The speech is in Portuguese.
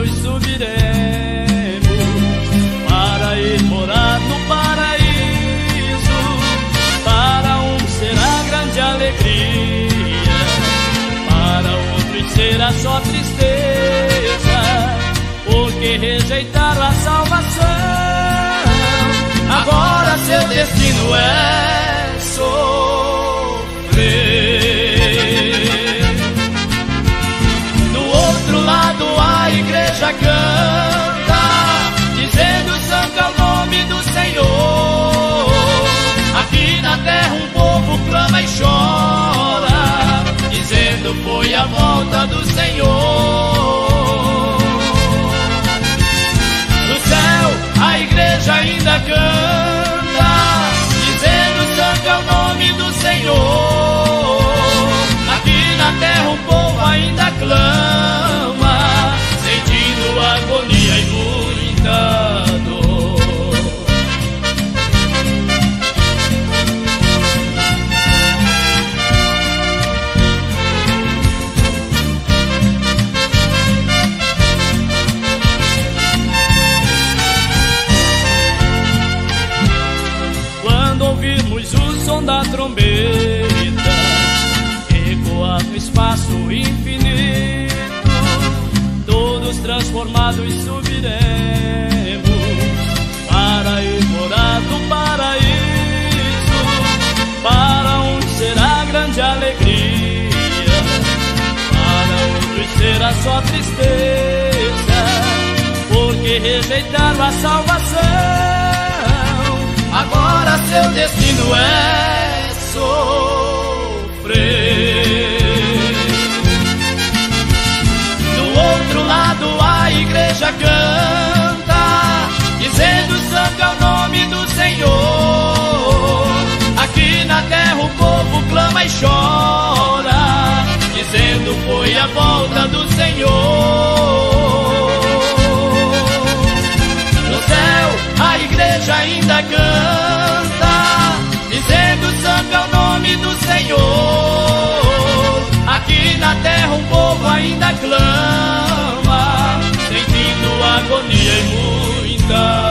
transformados subiremos para ir morar no paraíso. Para uns será grande alegria, para outros será só tristeza, porque rejeitaram a salvação. Agora seu destino é sofrer. Do outro lado a igreja canta, dizendo santo é o nome do Senhor. Aqui na terra um povo clama e chora, dizendo foi a volta do Senhor. No céu a igreja ainda canta, dizendo santo é o nome do Senhor. Aqui na terra o povo ainda clama, sentindo agonia e muita dor. Quando ouvirmos o som da trombeta ecoar no espaço infinito, todos transformados subiremos para ir morar no paraíso. Para uns será grande alegria, para outros será só tristeza, porque rejeitaram a salvação. Agora seu destino é sofrer. Do outro lado a igreja canta, dizendo santo é o nome do Senhor. Aqui na terra o povo clama e chora, dizendo foi a volta do Senhor. No céu a igreja ainda canta, dizendo santo é o nome do Senhor. Aqui na terra um povo ainda clama, sentindo agonia e muita